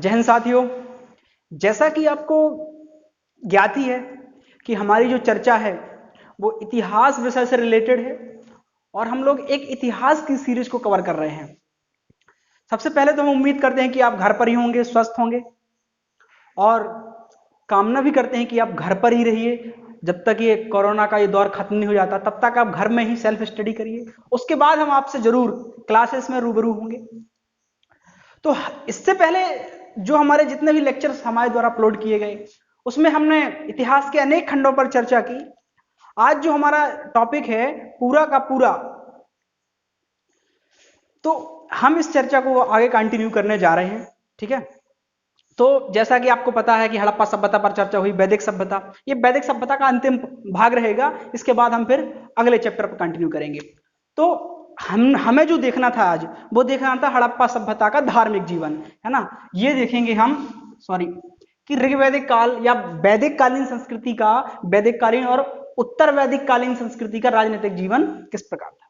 जय हिंद साथियों, जैसा कि आपको ज्ञात ही है कि हमारी जो चर्चा है वो इतिहास विषय से रिलेटेड है और हम लोग एक इतिहास की सीरीज को कवर कर रहे हैं। सबसे पहले तो हम उम्मीद करते हैं कि आप घर पर ही होंगे, स्वस्थ होंगे और कामना भी करते हैं कि आप घर पर ही रहिए जब तक ये कोरोना का ये दौर खत्म नहीं हो जाता। तब तक आप घर में ही सेल्फ स्टडी करिए, उसके बाद हम आपसे जरूर क्लासेस में रूबरू होंगे। तो इससे पहले जो हमारे जितने भी लेक्चर्स हमारे द्वारा अपलोड किए गए उसमें हमने इतिहास के अनेक खंडों पर चर्चा की। आज जो हमारा टॉपिक है पूरा का पूरा, तो हम इस चर्चा को आगे कंटिन्यू करने जा रहे हैं। ठीक है, तो जैसा कि आपको पता है कि हड़प्पा सभ्यता पर चर्चा हुई, वैदिक सभ्यता, ये वैदिक सभ्यता का अंतिम भाग रहेगा। इसके बाद हम फिर अगले चैप्टर पर कंटिन्यू करेंगे। तो हमें जो देखना था आज, वो देखना था हड़प्पा सभ्यता का धार्मिक जीवन, है ना। ये देखेंगे हम कि ऋग्वैदिक काल या वैदिक कालीन संस्कृति का, वैदिक कालीन और उत्तर वैदिक कालीन संस्कृति का राजनीतिक जीवन किस प्रकार था।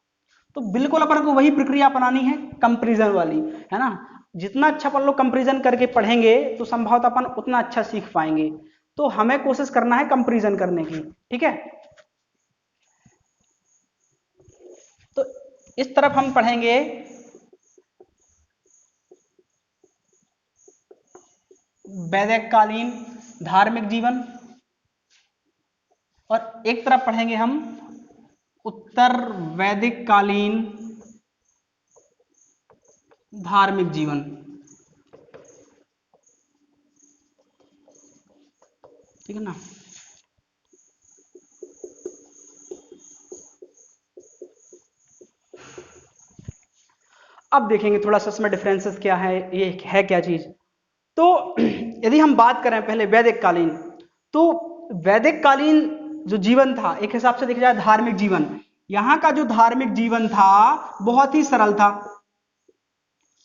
तो बिल्कुल अपन को वही प्रक्रिया अपनानी है, कंपैरिजन वाली, है ना। जितना अच्छा अपन लोग कंपैरिजन करके पढ़ेंगे तो संभवतः अपन उतना अच्छा सीख पाएंगे। तो हमें कोशिश करना है कंपैरिजन करने की। ठीक है, तो इस तरफ हम पढ़ेंगे वैदिक कालीन धार्मिक जीवन और एक तरफ पढ़ेंगे हम उत्तर वैदिक कालीन धार्मिक जीवन। ठीक है ना। अब देखेंगे थोड़ा सा इसमें डिफरेंसेस क्या है, ये है क्या चीज। तो यदि हम बात करें पहले वैदिक कालीन, तो वैदिक कालीन जो जीवन था, एक हिसाब से देखा जाए धार्मिक जीवन, यहां का जो धार्मिक जीवन था बहुत ही सरल था।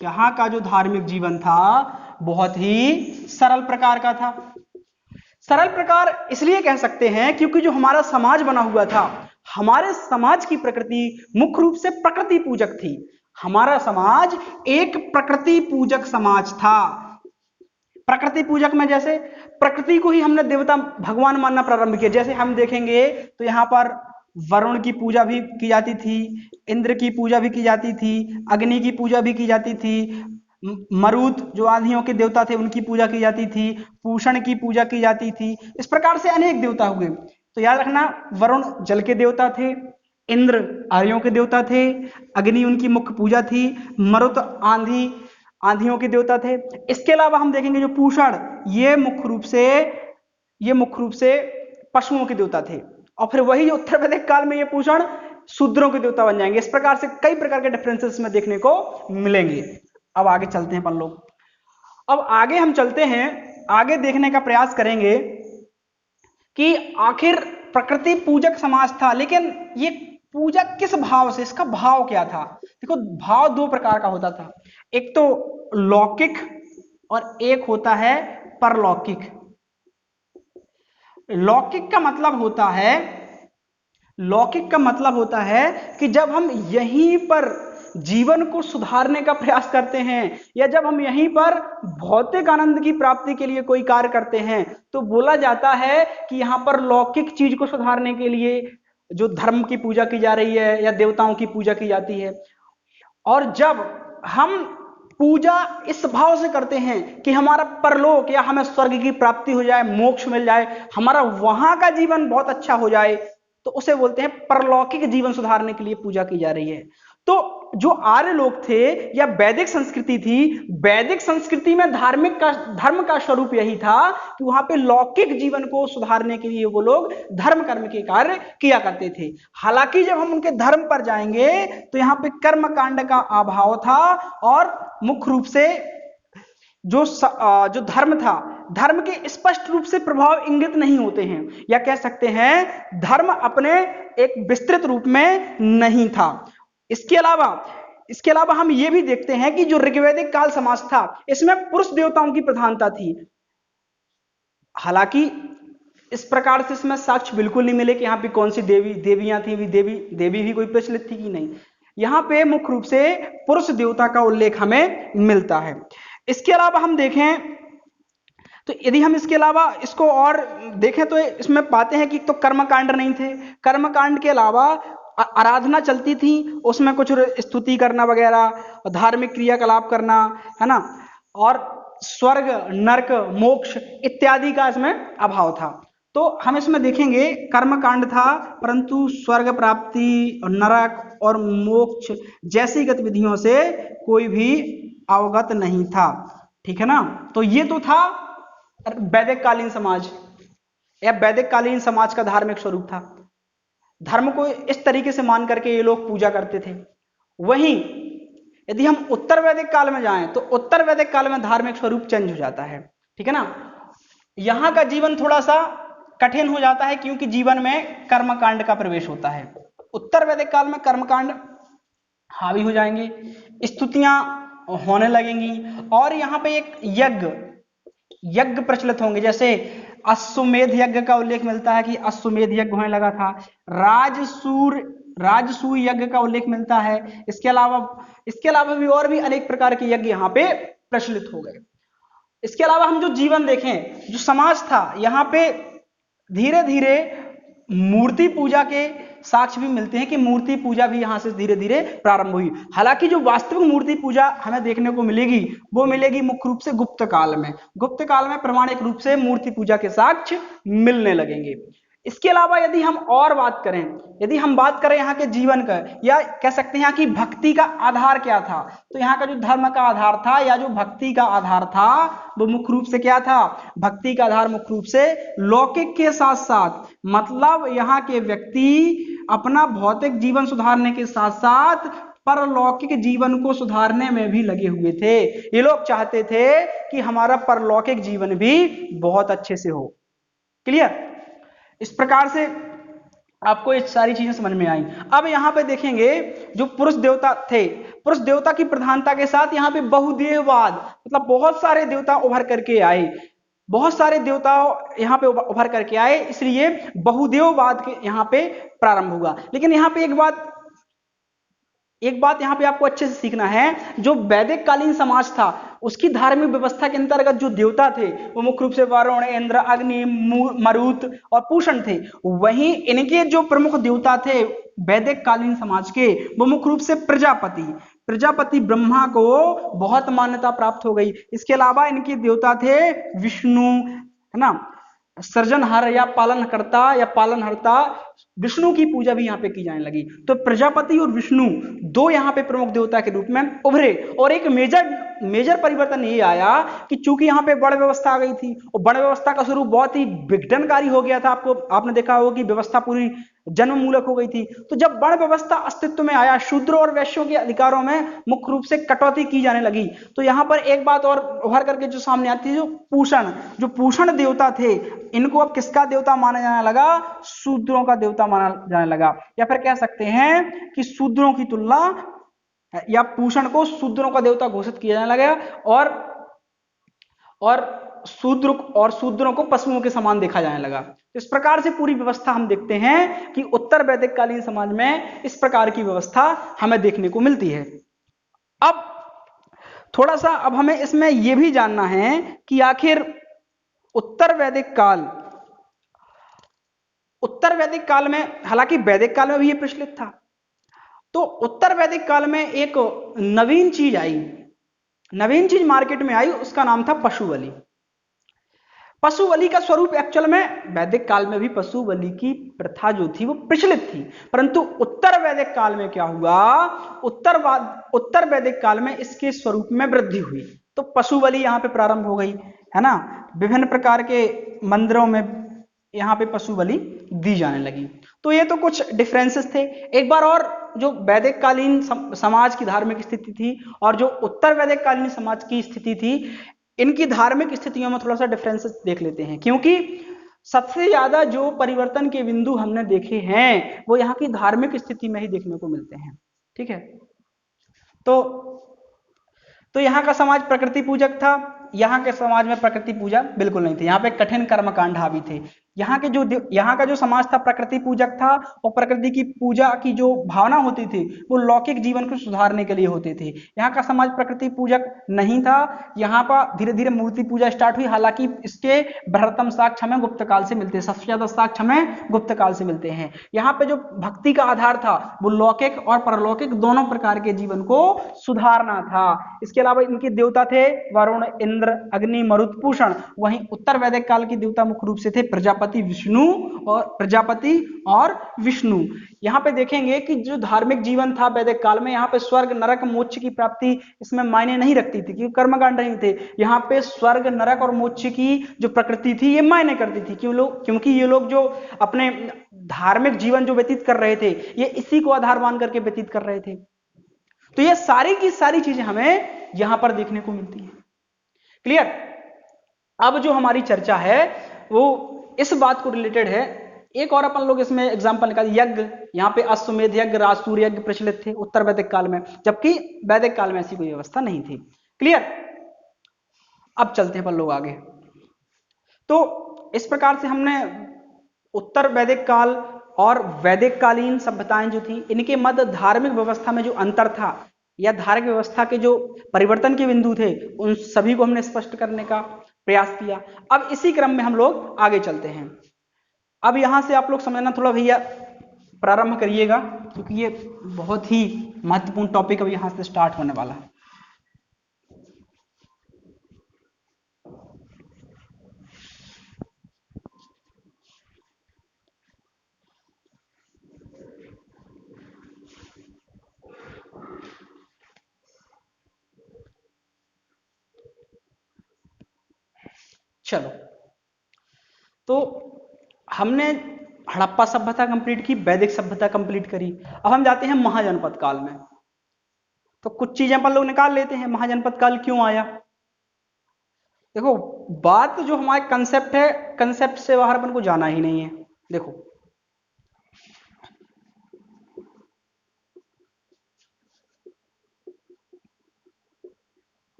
यहां का जो धार्मिक जीवन था बहुत ही सरल प्रकार का था। सरल प्रकार इसलिए कह सकते हैं क्योंकि जो हमारा समाज बना हुआ था, हमारे समाज की प्रकृति मुख्य रूप से प्रकृति पूजक थी। हमारा समाज एक प्रकृति पूजक समाज था। प्रकृति पूजक में जैसे प्रकृति को ही हमने देवता भगवान मानना प्रारंभ किया। जैसे हम देखेंगे तो यहां पर वरुण की पूजा भी की जाती थी, इंद्र की पूजा भी की जाती थी, अग्नि की पूजा भी की जाती थी, मरुत जो आंधियों के देवता थे उनकी पूजा की जाती थी, पूषण की पूजा की जाती थी। इस प्रकार से अनेक देवता हुए। तो याद रखना, वरुण जल के देवता थे, इंद्र आर्यों के देवता थे, अग्नि उनकी मुख्य पूजा थी, मरुत आंधियों के देवता थे। इसके अलावा हम देखेंगे जो पूषण, ये मुख्य रूप से पशुओं के देवता थे। और फिर वही उत्तर वैदिक काल में ये पूषण शूद्रों के देवता बन जाएंगे। इस प्रकार से कई प्रकार के डिफरेंसेस में देखने को मिलेंगे। अब आगे चलते हैं अपन लोग। अब आगे हम चलते हैं, आगे देखने का प्रयास करेंगे कि आखिर प्रकृति पूजक समाज था, लेकिन ये पूजा किस भाव से, इसका भाव क्या था। देखो, भाव दो प्रकार का होता था, एक तो लौकिक और एक होता है परलौकिक। लौकिक का मतलब होता है कि जब हम यहीं पर जीवन को सुधारने का प्रयास करते हैं या जब हम यहीं पर भौतिक आनंद की प्राप्ति के लिए कोई कार्य करते हैं, तो बोला जाता है कि यहां पर लौकिक चीज को सुधारने के लिए जो धर्म की पूजा की जा रही है या देवताओं की पूजा की जाती है। और जब हम पूजा इस भाव से करते हैं कि हमारा परलोक या हमें स्वर्ग की प्राप्ति हो जाए, मोक्ष मिल जाए, हमारा वहां का जीवन बहुत अच्छा हो जाए, तो उसे बोलते हैं परलौकिक जीवन सुधारने के लिए पूजा की जा रही है। तो जो आर्य लोग थे या वैदिक संस्कृति थी, वैदिक संस्कृति में धर्म का स्वरूप यही था कि वहां पे लौकिक जीवन को सुधारने के लिए वो लोग धर्म कर्म के कार्य किया करते थे। हालांकि जब हम उनके धर्म पर जाएंगे तो यहाँ पे कर्म कांड का अभाव था और मुख्य रूप से जो धर्म था, धर्म के स्पष्ट रूप से प्रभाव इंगित नहीं होते हैं, या कह सकते हैं धर्म अपने एक विस्तृत रूप में नहीं था। इसके अलावा हम ये भी देखते हैं कि जो ऋग्वैदिक काल समाज था, इसमें पुरुष देवताओं की प्रधानता थी। हालांकि इस प्रकार से इसमें साक्ष्य बिल्कुल नहीं मिले कि यहाँ पे कौन सी देवियां थी, देवी भी कोई प्रचलित थी कि नहीं। यहाँ पे मुख्य रूप से पुरुष देवता का उल्लेख हमें मिलता है। इसके अलावा हम देखें तो यदि हम इसके अलावा इसको और देखें तो इसमें पाते हैं कि तो कर्मकांड नहीं थे, कर्मकांड के अलावा आराधना चलती थी, उसमें कुछ स्तुति करना वगैरह, धार्मिक क्रियाकलाप करना, है ना, और स्वर्ग नरक मोक्ष इत्यादि का इसमें अभाव था। तो हम इसमें देखेंगे कर्मकांड था, परंतु स्वर्ग प्राप्ति नरक और मोक्ष जैसी गतिविधियों से कोई भी अवगत नहीं था। ठीक है ना। तो ये तो था वैदिक कालीन समाज या वैदिक कालीन समाज का धार्मिक स्वरूप था। धर्म को इस तरीके से मान करके ये लोग पूजा करते थे। वहीं यदि हम उत्तर वैदिक काल में जाएं तो उत्तर वैदिक काल में धार्मिक स्वरूप चेंज हो जाता है। ठीक है ना। यहां का जीवन थोड़ा सा कठिन हो जाता है क्योंकि जीवन में कर्मकांड का प्रवेश होता है। उत्तर वैदिक काल में कर्मकांड हावी हो जाएंगे, स्तुतियां होने लगेंगी और यहां पे एक यज्ञ प्रचलित होंगे। जैसे अश्वमेध यज्ञ का उल्लेख मिलता है कि अश्वमेध यज्ञ होने लगा था। राजसूय यज्ञ का उल्लेख मिलता है। इसके अलावा भी और भी अनेक प्रकार के यज्ञ यहाँ पे प्रचलित हो गए। इसके अलावा हम जो जीवन देखें, जो समाज था, यहाँ पे धीरे धीरे मूर्ति पूजा के साक्ष्य भी मिलते हैं कि मूर्ति पूजा भी यहां से धीरे धीरे प्रारंभ हुई। हालांकि जो वास्तविक मूर्ति पूजा हमें देखने को मिलेगी वो मिलेगी मुख्य रूप से गुप्त काल में। गुप्त काल में प्रमाणिक रूप से मूर्ति पूजा के साक्ष्य मिलने लगेंगे। इसके अलावा यदि हम और बात करें यहाँ के जीवन का, या कह सकते हैं यहाँ की भक्ति का आधार क्या था, तो यहाँ का जो धर्म का आधार था या जो भक्ति का आधार था वो मुख्य रूप से क्या था। भक्ति का आधार मुख्य रूप से लौकिक के साथ साथ, मतलब यहाँ के व्यक्ति अपना भौतिक जीवन सुधारने के साथ साथ परलौकिक जीवन को सुधारने में भी लगे हुए थे। ये लोग चाहते थे कि हमारा परलौकिक जीवन भी बहुत अच्छे से हो। क्लियर। इस प्रकार से आपको ये सारी चीजें समझ में आई। अब यहाँ पे देखेंगे जो पुरुष देवता थे, पुरुष देवता की प्रधानता के साथ यहाँ पे बहुदेववाद, मतलब बहुत सारे देवता उभर करके आए, बहुत सारे देवता यहाँ पे उभर करके आए, इसलिए बहुदेववाद के यहाँ पे प्रारंभ हुआ। लेकिन यहाँ पे एक बात यहाँ पे आपको अच्छे से सीखना है। जो वैदिक कालीन समाज था उसकी धार्मिक व्यवस्था के अंतर्गत जो देवता थे वो मुख्य रूप से वरुण, इंद्र, अग्नि, मरुत और पूषण थे। वहीं इनके जो प्रमुख देवता थे वैदिक कालीन समाज के, वो मुख्य रूप से प्रजापति ब्रह्मा को बहुत मान्यता प्राप्त हो गई। इसके अलावा इनके देवता थे विष्णु, है ना, सृजनहार या पालनहर्ता विष्णु की पूजा भी यहाँ पे की जाने लगी। तो प्रजापति और विष्णु दो यहाँ पे प्रमुख देवता के रूप में उभरे। और एक मेजर परिवर्तन ये आया कि चूंकि यहाँ पे वर्ण व्यवस्था आ गई थी और वर्ण व्यवस्था का स्वरूप बहुत ही विघटनकारी हो गया था। आपने देखा होगा कि व्यवस्था पूरी जन्म मूलक हो गई थी। तो जब वर्ण व्यवस्था अस्तित्व में आया, शूद्र और वैश्यों के अधिकारों में मुख्य रूप से कटौती की जाने लगी। तो यहाँ पर एक बात और उभर करके जो सामने आती है, जो पूषण देवता थे, इनको अब किसका देवता माना जाने लगा? शूद्रों का देवता माना जाने लगा। या फिर कह सकते हैं कि शूद्रों की तुलना या पूषण को शूद्रों का देवता घोषित किया जाने लगा और शूद्रों को पशुओं के समान देखा जाने लगा। इस प्रकार से पूरी व्यवस्था हम देखते हैं कि उत्तर वैदिक कालीन समाज में इस प्रकार की व्यवस्था हमें देखने को मिलती है। अब थोड़ा सा अब हमें इसमें यह भी जानना है कि आखिर उत्तर वैदिक काल में, हालांकि वैदिक काल में भी यह प्रचलित था, तो उत्तर वैदिक काल में एक नवीन चीज मार्केट में आई, उसका नाम था पशु बलि। पशु बलि का स्वरूप एक्चुअल में वैदिक काल में भी पशु बलि की प्रथा जो थी वो प्रचलित थी, परंतु उत्तर वैदिक काल में क्या हुआ? उत्तर वैदिक काल में इसके स्वरूप में वृद्धि हुई। तो पशु बलि यहाँ पे प्रारंभ हो गई, है ना। विभिन्न प्रकार के मंदिरों में यहाँ पे पशु बलि दी जाने लगी। तो ये तो कुछ डिफरेंसेस थे। एक बार और जो वैदिक कालीन समाज की धार्मिक स्थिति थी और जो उत्तर वैदिक कालीन समाज की स्थिति थी, इनकी धार्मिक स्थितियों में थोड़ा सा डिफरेंसेस देख लेते हैं, क्योंकि सबसे ज्यादा जो परिवर्तन के बिंदु हमने देखे हैं वो यहाँ की धार्मिक स्थिति में ही देखने को मिलते हैं। ठीक है। तो यहाँ का समाज प्रकृति पूजक था, यहाँ के समाज में प्रकृति पूजा बिल्कुल नहीं थी। यहाँ पे कठिन कर्मकांड हावी थे। यहाँ का जो समाज था प्रकृति पूजक था, और प्रकृति की पूजा की जो भावना होती थी वो लौकिक जीवन को सुधारने के लिए होती थी। यहाँ का समाज प्रकृति पूजक नहीं था। यहाँ पर धीरे धीरे मूर्ति पूजा स्टार्ट हुई, हालांकि इसके बृहत्तम साक्ष्य हमें गुप्त काल से मिलते हैं, सबसे ज्यादा साक्ष्य हमें गुप्त काल से मिलते हैं। यहाँ पे जो भक्ति का आधार था वो लौकिक और परलौकिक दोनों प्रकार के जीवन को सुधारना था। इसके अलावा इनके देवता थे वरुण, इंद्र, अग्नि, मरुत, पूषण। वहीं उत्तर वैदिक काल के देवता मुख्य रूप से थे प्रजापति और विष्णु। यहाँ पे देखेंगे कि जो धार्मिक जीवन था वैदिक काल में, यहाँ पे स्वर्ग नरक मोक्ष की प्राप्ति इसमें मायने नहीं रखती थी, क्योंकि कर्मकांड नहीं थे। यहाँ पे स्वर्ग नरक और मोक्ष की जो प्रकृति थी ये मायने करती थी, क्योंकि ये लोग जो अपने धार्मिक जीवन जो व्यतीत कर रहे थे ये इसी को आधार मान करके व्यतीत कर रहे थे। तो ये सारी की सारी चीजें हमें यहां पर देखने को मिलती है। क्लियर? अब जो हमारी चर्चा है वो इस बात को रिलेटेड है। एक और अपन लोग इसमें एग्जांपल निकाल, यज्ञ, यहाँ पे अश्वमेध यज्ञ, राजसूय यज्ञ प्रचलित थे उत्तर वैदिक काल में, जबकि वैदिक काल में ऐसी कोई व्यवस्था नहीं थी। क्लियर? अब चलते हैं अपन लोग आगे। तो इस प्रकार से हमने उत्तर वैदिक काल और वैदिक कालीन सभ्यताएं जो थी इनके मध्य धार्मिक व्यवस्था में जो अंतर था या धार्मिक व्यवस्था के जो परिवर्तन के बिंदु थे उन सभी को हमने स्पष्ट करने का प्रयास किया। अब इसी क्रम में हम लोग आगे चलते हैं। अब यहां से आप लोग समझना थोड़ा भैया प्रारंभ करिएगा, क्योंकि ये बहुत ही महत्वपूर्ण टॉपिक अब यहां से स्टार्ट होने वाला है। चलो, तो हमने हड़प्पा सभ्यता कंप्लीट की, वैदिक सभ्यता कंप्लीट करी। अब हम जाते हैं महाजनपद काल में। तो कुछ चीजें अपन लोग निकाल लेते हैं, महाजनपद काल क्यों आया। देखो, बात जो हमारे कंसेप्ट है, कंसेप्ट से बाहर अपन को जाना ही नहीं है। देखो,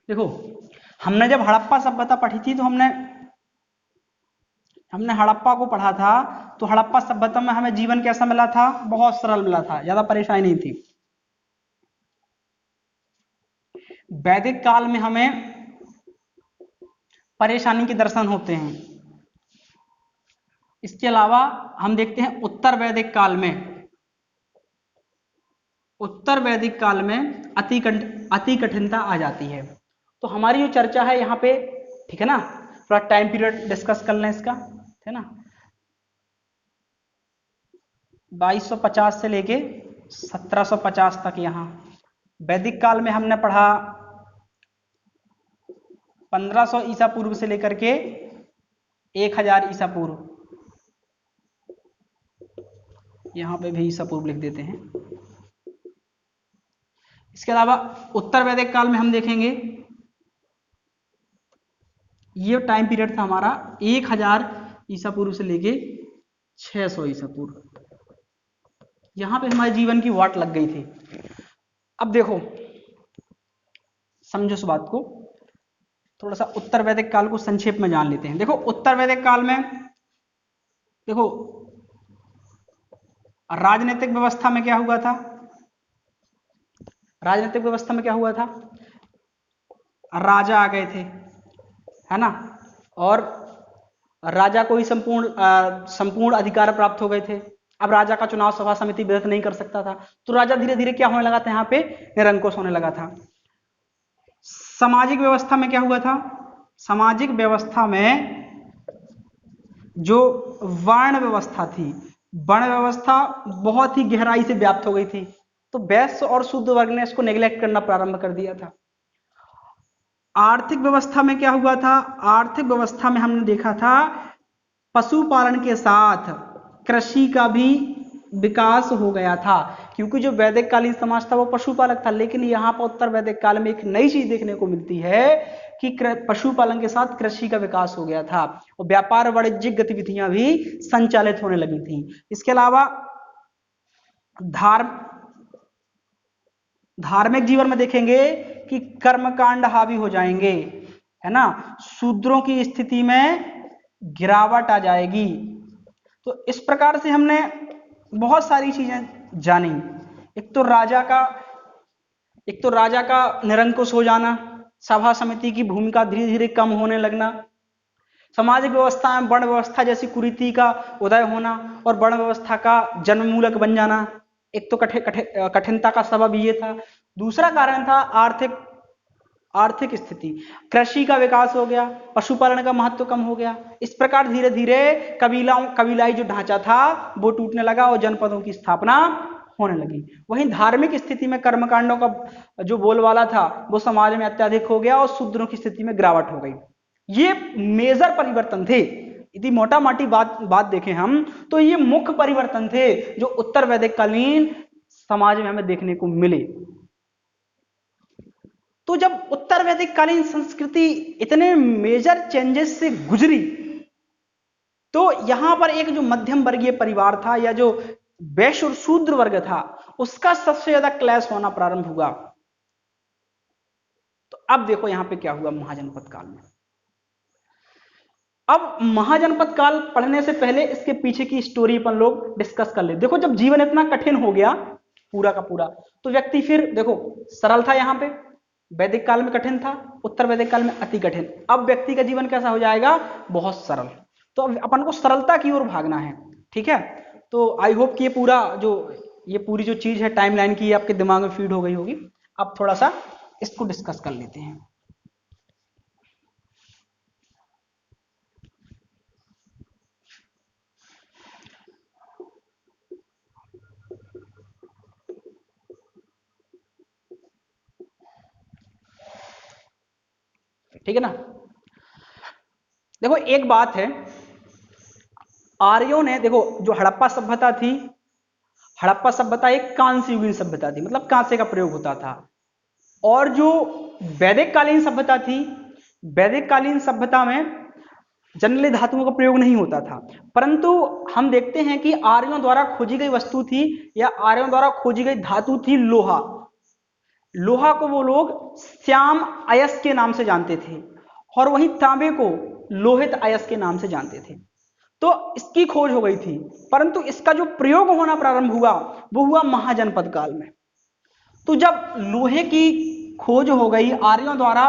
देखो हमने जब हड़प्पा सभ्यता पढ़ी थी तो हमने हड़प्पा को पढ़ा था। तो हड़प्पा सभ्यता में हमें जीवन कैसा मिला था? बहुत सरल मिला था, ज्यादा परेशानी नहीं थी। वैदिक काल में हमें परेशानी के दर्शन होते हैं। इसके अलावा हम देखते हैं उत्तर वैदिक काल में अति कठिनता आ जाती है। तो हमारी जो चर्चा है यहाँ पे, ठीक है ना, थोड़ा टाइम पीरियड डिस्कस कर लें इसका, है ना। 2250 से लेके 1750 तक यहाँ वैदिक काल में हमने पढ़ा 1500 ईसा पूर्व से लेकर के 1000 ईसा पूर्व। यहाँ पे भी ईसा पूर्व लिख देते हैं। इसके अलावा उत्तर वैदिक काल में हम देखेंगे ये टाइम पीरियड था हमारा 1000 ईसा पूर्व से लेके 600 ईसा पूर्व। यहां पे हमारे जीवन की वाट लग गई थी। अब देखो, समझो इस बात को, थोड़ा सा उत्तर वैदिक काल को संक्षेप में जान लेते हैं। देखो, उत्तर वैदिक काल में देखो राजनीतिक व्यवस्था में क्या हुआ था? राजनीतिक व्यवस्था में क्या हुआ था? राजा आ गए थे, है ना, और राजा को ही संपूर्ण अधिकार प्राप्त हो गए थे। अब राजा का चुनाव सभा समिति विरत नहीं कर सकता था, तो राजा धीरे धीरे क्या होने लगा था? यहाँ पे निरंकुश होने लगा था। सामाजिक व्यवस्था में क्या हुआ था? सामाजिक व्यवस्था में जो वर्ण व्यवस्था थी, वर्ण व्यवस्था बहुत ही गहराई से व्याप्त हो गई थी। तो वैश्य और शूद्र वर्ग ने इसको नेग्लेक्ट करना प्रारंभ कर दिया था। आर्थिक व्यवस्था में क्या हुआ था? आर्थिक व्यवस्था में हमने देखा था पशुपालन के साथ कृषि का भी विकास हो गया था, क्योंकि जो वैदिक कालीन समाज था वो पशुपालक था। लेकिन यहाँ पर उत्तर वैदिक काल में एक नई चीज देखने को मिलती है कि पशुपालन के साथ कृषि का विकास हो गया था और व्यापार वाणिज्यिक गतिविधियां भी संचालित होने लगी थी। इसके अलावा धार्मिक जीवन में देखेंगे कि कर्मकांड हावी हो जाएंगे, है ना, शूद्रों की स्थिति में गिरावट आ जाएगी। तो इस प्रकार से हमने बहुत सारी चीजें जानी। एक तो राजा का निरंकुश हो जाना, सभा समिति की भूमिका धीरे धीरे कम होने लगना, सामाजिक व्यवस्था में वर्ण व्यवस्था जैसी कुरीति का उदय होना और वर्ण व्यवस्था का जन्ममूलक बन जाना, एक तो कठिनता का सबब ये था। दूसरा कारण था आर्थिक स्थिति, कृषि का विकास हो गया, पशुपालन का महत्व कम हो गया। इस प्रकार धीरे धीरे कबीलाई जो ढांचा था वो टूटने लगा और जनपदों की स्थापना होने लगी। वहीं धार्मिक स्थिति में कर्मकांडों का जो बोलबाला था वो समाज में अत्यधिक हो गया और शूद्रों की स्थिति में गिरावट हो गई। ये मेजर परिवर्तन थे। यदि मोटा मोटी बात देखें हम तो ये मुख्य परिवर्तन थे जो उत्तर वैदिक कालीन समाज में हमें देखने को मिले। तो जब उत्तर वैदिक कालीन संस्कृति इतने मेजर चेंजेस से गुजरी तो यहां पर एक जो मध्यम वर्गीय परिवार था या जो वैश्य और शूद्र वर्ग था उसका सबसे ज्यादा क्लैश होना प्रारंभ हुआ। तो अब देखो यहां पे क्या हुआ महाजनपद काल में। अब महाजनपद काल पढ़ने से पहले इसके पीछे की स्टोरी अपन लोग डिस्कस कर ले। देखो जब जीवन इतना कठिन हो गया पूरा का पूरा तो व्यक्ति फिर देखो सरल था, यहां पे वैदिक काल में कठिन था, उत्तर वैदिक काल में अति कठिन। अब व्यक्ति का जीवन कैसा हो जाएगा, बहुत सरल। तो अपन को सरलता की ओर भागना है, ठीक है। तो आई होप कि ये पूरी जो चीज है टाइमलाइन की आपके दिमाग में फीड हो गई होगी। अब थोड़ा सा इसको डिस्कस कर लेते हैं। ठीक है ना। देखो एक बात है, आर्यों ने देखो जो हड़प्पा सभ्यता थी, हड़प्पा सभ्यता एक कांस्य युगीन सभ्यता थी, मतलब कांसे का प्रयोग होता था। और जो वैदिक कालीन सभ्यता थी, वैदिक कालीन सभ्यता में जनरली धातुओं का प्रयोग नहीं होता था। परंतु हम देखते हैं कि आर्यों द्वारा खोजी गई वस्तु थी या आर्यों द्वारा खोजी गई धातु थी लोहा। लोहा को वो लोग श्याम अयस्क के नाम से जानते थे और वहीं तांबे को लोहित अयस्क के नाम से जानते थे। तो इसकी खोज हो गई थी, परंतु इसका जो प्रयोग होना प्रारंभ हुआ वो हुआ महाजनपद काल में। तो जब लोहे की खोज हो गई, आर्यों द्वारा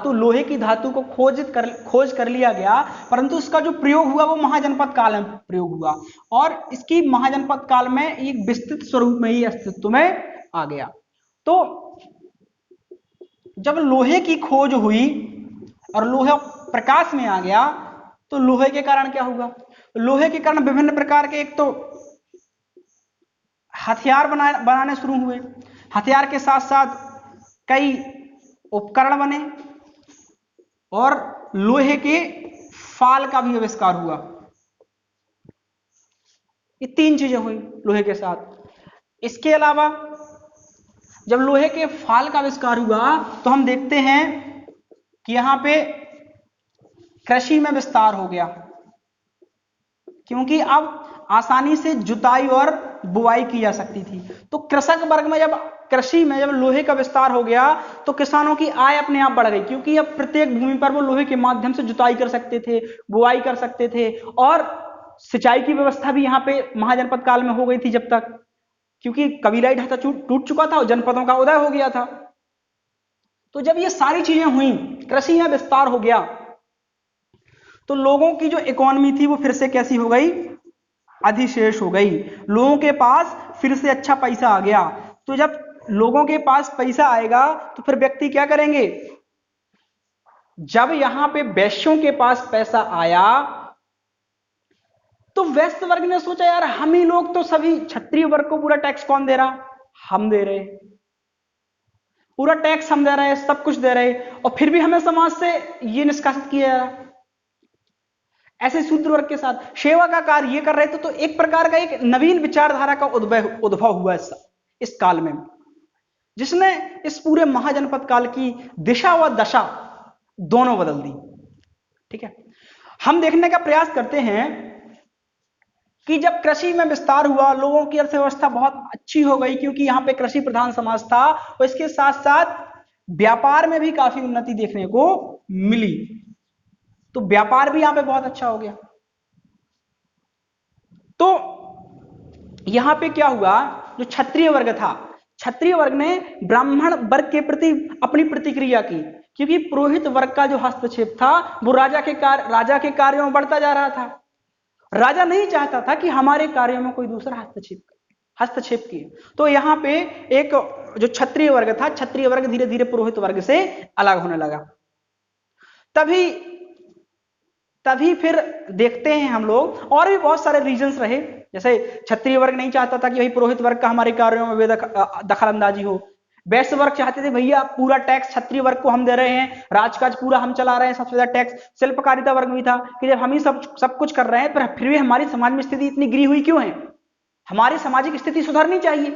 लोहे की धातु को खोज कर लिया गया, परंतु इसका जो प्रयोग हुआ वो महाजनपद काल में प्रयोग हुआ और इसकी महाजनपद काल में एक विस्तृत स्वरूप में ही अस्तित्व में आ गया। तो जब लोहे की खोज हुई और लोहा प्रकाश में आ गया तो लोहे के कारण क्या हुआ, लोहे के कारण विभिन्न प्रकार के एक तो हथियार बनाने शुरू हुए, हथियार के साथ साथ कई उपकरण बने और लोहे के फाल का भी आविष्कार हुआ। ये तीन चीजें हुई लोहे के साथ। इसके अलावा जब लोहे के फाल का आविष्कार हुआ तो हम देखते हैं कि यहां पे कृषि में विस्तार हो गया, क्योंकि अब आसानी से जुताई और बुआई की जा सकती थी। तो कृषक वर्ग में जब कृषि में जब लोहे का विस्तार हो गया तो किसानों की आय अपने आप बढ़ गई, क्योंकि अब प्रत्येक भूमि पर वो लोहे के माध्यम से जुताई कर सकते थे, बुआई कर सकते थे और सिंचाई की व्यवस्था भी यहाँ पे महाजनपद काल में हो गई थी, जब तक क्योंकि कबीलाई ढांचा टूट चुका था और जनपदों का उदय हो गया था। तो जब ये सारी चीजें हुई, कृषि में विस्तार हो गया, तो लोगों की जो इकोनॉमी थी वो फिर से कैसी हो गई, अधिशेष हो गई। लोगों के पास फिर से अच्छा पैसा आ गया। तो जब लोगों के पास पैसा आएगा तो फिर व्यक्ति क्या करेंगे, जब यहां पे वैश्यों के पास पैसा आया तो वैश्य वर्ग ने सोचा यार हम ही लोग तो सभी क्षत्रिय वर्ग को पूरा टैक्स कौन दे रहा, हम दे रहे, पूरा टैक्स हम दे रहे, सब कुछ दे रहे और फिर भी हमें समाज से ये निष्कासित किया जा रहा। ऐसे शूद्र वर्ग के साथ सेवा का कार्य ये कर रहे थे। तो एक प्रकार का एक नवीन विचारधारा का उद्भव हुआ इस काल में, जिसने इस पूरे महाजनपद काल की दिशा व दशा दोनों बदल दी। ठीक है, हम देखने का प्रयास करते हैं कि जब कृषि में विस्तार हुआ, लोगों की अर्थव्यवस्था बहुत अच्छी हो गई, क्योंकि यहाँ पे कृषि प्रधान समाज था, और इसके साथ साथ व्यापार में भी काफी उन्नति देखने को मिली, तो व्यापार भी यहाँ पे बहुत अच्छा हो गया। तो यहां पे क्या हुआ, जो क्षत्रिय वर्ग था, क्षत्रिय वर्ग ने ब्राह्मण वर्ग के प्रति अपनी प्रतिक्रिया की, क्योंकि पुरोहित वर्ग का जो हस्तक्षेप था वो राजा के कार्यों में बढ़ता जा रहा था। राजा नहीं चाहता था कि हमारे कार्यों में कोई दूसरा हस्तक्षेप किए। तो यहाँ पे एक जो क्षत्रिय वर्ग था, क्षत्रिय वर्ग धीरे धीरे पुरोहित वर्ग से अलग होने लगा। तभी तभी फिर देखते हैं हम लोग, और भी बहुत सारे रीजंस रहे, जैसे क्षत्रिय वर्ग नहीं चाहता था कि भाई पुरोहित वर्ग का हमारे कार्यों में दखल अंदाजी हो। वैश्य वर्ग चाहते थे भैया पूरा टैक्स क्षत्रिय वर्ग को हम दे रहे हैं, राजकाज पूरा हम चला रहे हैं, सबसे ज्यादा टैक्स। शिल्पकारिता वर्ग भी था कि जब हम ही सब कुछ कर रहे हैं, पर फिर भी हमारी समाज में स्थिति इतनी गिरी हुई क्यों है, हमारी सामाजिक स्थिति सुधरनी चाहिए।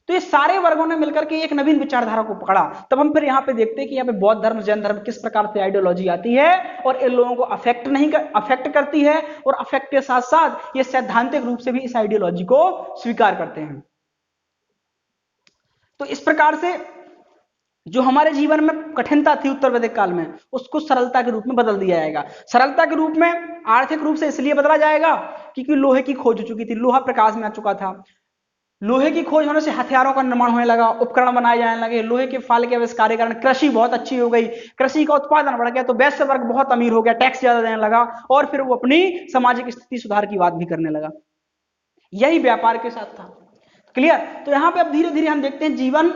तो ये सारे वर्गों ने मिलकर के एक नवीन विचारधारा को पकड़ा। तब हम फिर यहाँ पे देखते हैं कि यहाँ पे बौद्ध धर्म, जैन धर्म किस प्रकार से आइडियोलॉजी आती है और इन लोगों को अफेक्ट करती है, और अफेक्ट के साथ साथ ये सैद्धांतिक रूप से भी इस आइडियोलॉजी को स्वीकार करते हैं। तो इस प्रकार से जो हमारे जीवन में कठिनता थी उत्तर वैदिक काल में, उसको सरलता के रूप में बदल दिया जाएगा। सरलता के रूप में आर्थिक रूप से इसलिए बदला जाएगा क्योंकि लोहे की खोज हो चुकी थी, लोहा प्रकाश में आ चुका था। लोहे की खोज होने से हथियारों का निर्माण होने लगा, उपकरण बनाए जाने लगे, लोहे के फाल के आविष्कार के कारण कृषि बहुत अच्छी हो गई, कृषि का उत्पादन बढ़ गया, तो वैश्य वर्ग बहुत अमीर हो गया, टैक्स ज्यादा देने लगा, और फिर वो अपनी सामाजिक स्थिति सुधार की बात भी करने लगा। यही व्यापार के साथ था। क्लियर? तो यहां पे अब धीरे धीरे हम देखते हैं जीवन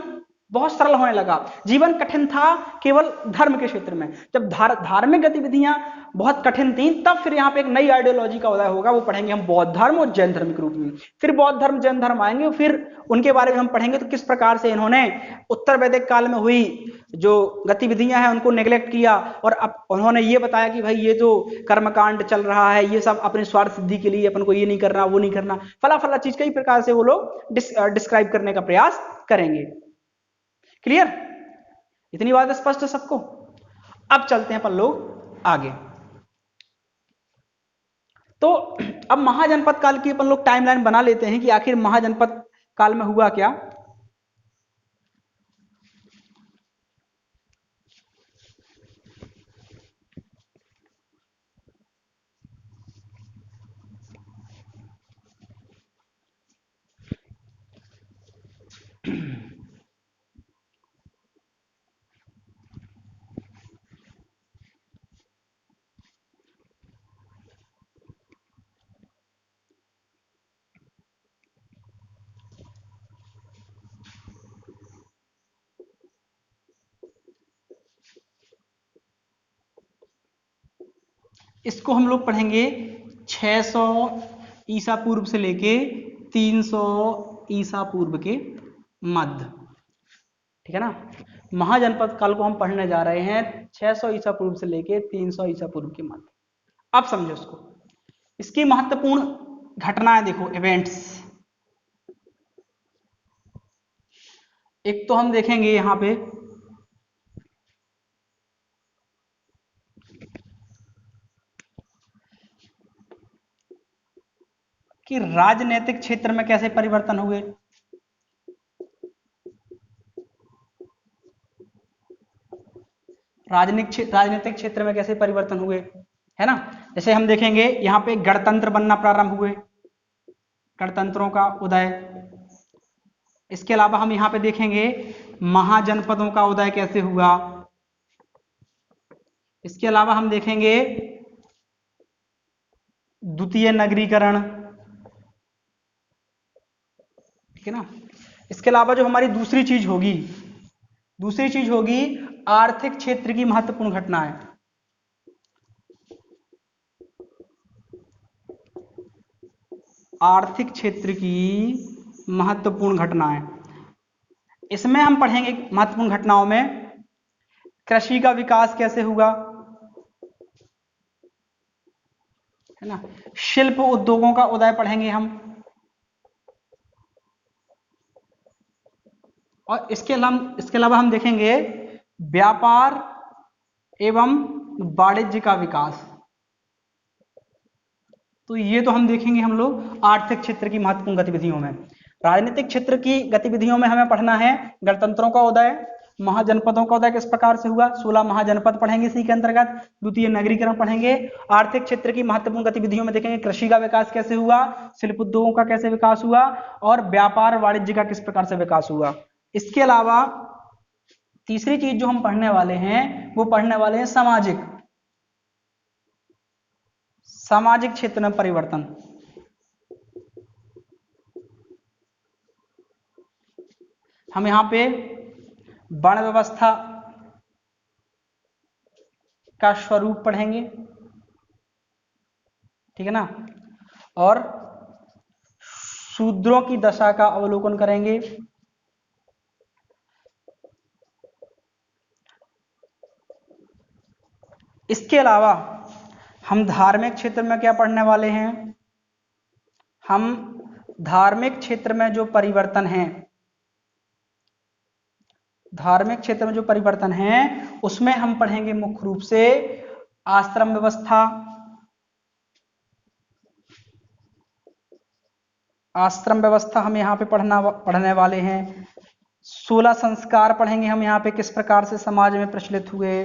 बहुत सरल होने लगा। जीवन कठिन था केवल धर्म के क्षेत्र में, जब धार्मिक गतिविधियां बहुत कठिन थी, तब फिर यहाँ पे एक नई आइडियोलॉजी का उदय होगा, वो पढ़ेंगे हम बौद्ध धर्म और जैन धर्म के रूप में। फिर बौद्ध धर्म जैन धर्म आएंगे, फिर उनके बारे में हम पढ़ेंगे तो किस प्रकार से इन्होंने उत्तर वैदिक काल में हुई जो गतिविधियां हैं उनको नेग्लेक्ट किया, और अब उन्होंने ये बताया कि भाई ये जो कर्मकांड चल रहा है ये सब अपने स्वार्थ सिद्धि के लिए, अपन को ये नहीं करना वो नहीं करना, फला फला चीज कई प्रकार से वो लोग डिस्क्राइब करने का प्रयास करेंगे। क्लियर? इतनी बात स्पष्ट है सबको? अब चलते हैं अपन लोग आगे। तो अब महाजनपद काल की अपन लोग टाइमलाइन बना लेते हैं कि आखिर महाजनपद काल में हुआ क्या। इसको हम लोग पढ़ेंगे 600 ईसा पूर्व से लेके 300 ईसा पूर्व के मध्य। ठीक है ना? महाजनपद काल को हम पढ़ने जा रहे हैं 600 ईसा पूर्व से लेके 300 ईसा पूर्व के मध्य। अब समझो इसको, इसकी महत्वपूर्ण घटनाएं देखो, इवेंट्स। एक तो हम देखेंगे यहां पे कि राजनीतिक क्षेत्र में कैसे परिवर्तन हुए। राजनीतिक क्षेत्र में कैसे परिवर्तन हुए, है ना? जैसे हम देखेंगे यहाँ पे गणतंत्र बनना प्रारंभ हुए, गणतंत्रों का उदय। इसके अलावा हम यहाँ पे देखेंगे महाजनपदों का उदय कैसे हुआ। इसके अलावा हम देखेंगे द्वितीय नगरीकरण। ठीक है ना? इसके अलावा जो हमारी दूसरी चीज होगी आर्थिक क्षेत्र की महत्वपूर्ण घटनाएं। आर्थिक क्षेत्र की महत्वपूर्ण घटनाएं, इसमें हम पढ़ेंगे महत्वपूर्ण घटनाओं में कृषि का विकास कैसे हुआ, है ना? शिल्प उद्योगों का उदय पढ़ेंगे हम, और इसके अलावा हम देखेंगे व्यापार एवं वाणिज्य का विकास। तो ये तो हम देखेंगे हम लोग आर्थिक क्षेत्र की महत्वपूर्ण गतिविधियों में। राजनीतिक क्षेत्र की गतिविधियों में हमें पढ़ना है गणतंत्रों का उदय, महाजनपदों का उदय किस प्रकार से हुआ, 16 महाजनपद पढ़ेंगे इसी के अंतर्गत, द्वितीय नगरीकरण पढ़ेंगे। आर्थिक क्षेत्र की महत्वपूर्ण गतिविधियों में देखेंगे कृषि का विकास कैसे हुआ, शिल्प उद्योगों का कैसे विकास हुआ, और व्यापार वाणिज्य का किस प्रकार से विकास हुआ। इसके अलावा तीसरी चीज जो हम पढ़ने वाले हैं वो पढ़ने वाले हैं सामाजिक क्षेत्र में परिवर्तन। हम यहाँ पे वर्ण व्यवस्था का स्वरूप पढ़ेंगे, ठीक है ना, और शूद्रों की दशा का अवलोकन करेंगे। इसके अलावा हम धार्मिक क्षेत्र में क्या पढ़ने वाले हैं, हम धार्मिक क्षेत्र में जो परिवर्तन है, धार्मिक क्षेत्र में जो परिवर्तन है उसमें हम पढ़ेंगे मुख्य रूप से आश्रम व्यवस्था, आश्रम व्यवस्था हम यहाँ पे पढ़ने वाले हैं। 16 संस्कार पढ़ेंगे हम यहाँ पे किस प्रकार से समाज में प्रचलित हुए,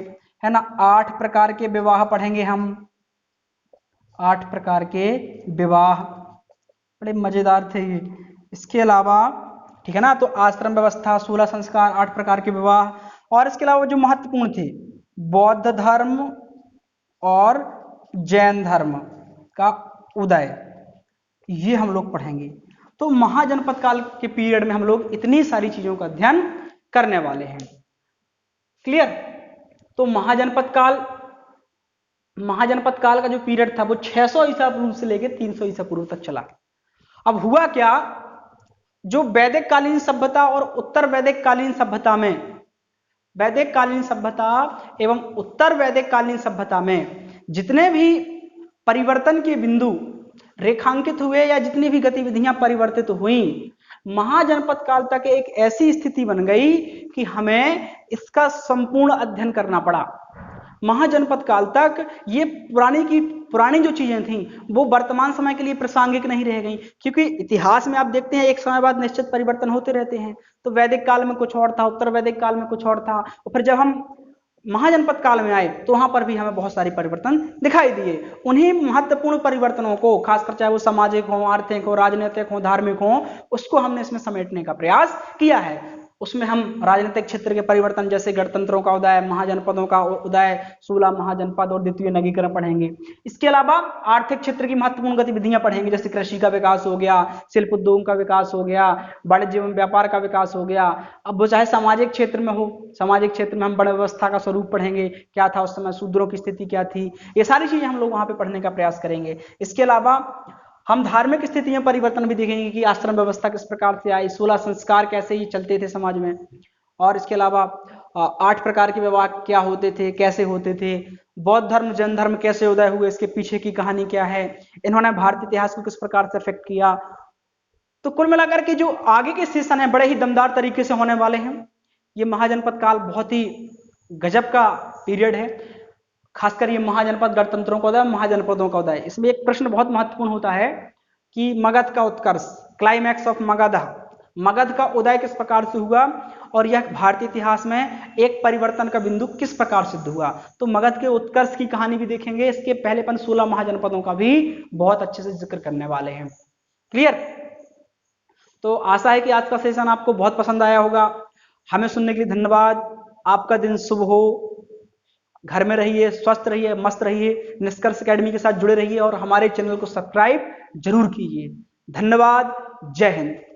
है ना। 8 प्रकार के विवाह पढ़ेंगे हम, 8 प्रकार के विवाह, बड़े मजेदार थे ये। इसके अलावा ठीक है ना, तो आश्रम व्यवस्था, 16 संस्कार, 8 प्रकार के विवाह, और इसके अलावा जो महत्वपूर्ण थे बौद्ध धर्म और जैन धर्म का उदय, ये हम लोग पढ़ेंगे। तो महाजनपद काल के पीरियड में हम लोग इतनी सारी चीजों का अध्ययन करने वाले हैं। क्लियर। तो महाजनपद काल का जो पीरियड था वो 600 ईसा पूर्व से लेकर 300 ईसा पूर्व तक चला। अब हुआ क्या, जो वैदिक कालीन सभ्यता और उत्तर वैदिक कालीन सभ्यता में, वैदिक कालीन सभ्यता एवं उत्तर वैदिक कालीन सभ्यता में जितने भी परिवर्तन के बिंदु रेखांकित हुए या जितनी भी गतिविधियां परिवर्तित हुई, महाजनपद काल तक एक ऐसी स्थिति बन गई कि हमें इसका संपूर्ण अध्ययन करना पड़ा। महाजनपद काल तक ये पुरानी जो चीजें थीं वो वर्तमान समय के लिए प्रासंगिक नहीं रह गई, क्योंकि इतिहास में आप देखते हैं एक समय बाद निश्चित परिवर्तन होते रहते हैं। तो वैदिक काल में कुछ और था, उत्तर वैदिक काल में कुछ और था, और फिर जब हम महाजनपद काल में आए तो वहां पर भी हमें बहुत सारे परिवर्तन दिखाई दिए। उन्हीं महत्वपूर्ण परिवर्तनों को, खासकर चाहे वो सामाजिक हो, आर्थिक हो, राजनीतिक हो, धार्मिक हो, उसको हमने इसमें समेटने का प्रयास किया है। उसमें हम राजनीतिक क्षेत्र के परिवर्तन जैसे गणतंत्रों का उदय, महाजनपदों का उदय, 16 महाजनपद और द्वितीय नगरीकरण पढ़ेंगे। इसके अलावा आर्थिक क्षेत्र की महत्वपूर्ण गतिविधियां पढ़ेंगे, जैसे कृषि का विकास हो गया, शिल्प उद्योग का विकास हो गया, वाणिज्य एवं व्यापार का विकास हो गया। अब वो चाहे सामाजिक क्षेत्र में हो, सामाजिक क्षेत्र में हम वर्ण व्यवस्था का स्वरूप पढ़ेंगे, क्या था उस समय, शूद्रों की स्थिति क्या थी, ये सारी चीजें हम लोग वहां पे पढ़ने का प्रयास करेंगे। इसके अलावा हम धार्मिक स्थिति में परिवर्तन भी देखेंगे कि आश्रम व्यवस्था किस प्रकार से आई, 16 संस्कार कैसे ही चलते थे समाज में, और इसके अलावा 8 प्रकार के विवाह क्या होते थे, कैसे होते थे, बौद्ध धर्म जैन धर्म कैसे उदय हुए, इसके पीछे की कहानी क्या है, इन्होंने भारतीय इतिहास को किस प्रकार से अफेक्ट किया। तो कुल मिलाकर के जो आगे के सेशन है बड़े ही दमदार तरीके से होने वाले हैं। ये महाजनपद काल बहुत ही गजब का पीरियड है, खासकर ये महाजनपद, गणतंत्रों का उदय, महाजनपदों का उदय। इसमें एक प्रश्न बहुत महत्वपूर्ण होता है कि मगध का उत्कर्ष, क्लाइमैक्स ऑफ मगध, मगध का उदय किस प्रकार से हुआ और यह भारतीय इतिहास में एक परिवर्तन का बिंदु किस प्रकार सिद्ध हुआ। तो मगध के उत्कर्ष की कहानी भी देखेंगे, इसके पहले 16 महाजनपदों का भी बहुत अच्छे से जिक्र करने वाले हैं। क्लियर। तो आशा है कि आज का सेशन आपको बहुत पसंद आया होगा। हमें सुनने के लिए धन्यवाद। आपका दिन शुभ हो, घर में रहिए, स्वस्थ रहिए, मस्त रहिए, निष्कर्ष एकेडमी के साथ जुड़े रहिए और हमारे चैनल को सब्सक्राइब जरूर कीजिए। धन्यवाद। जय हिंद।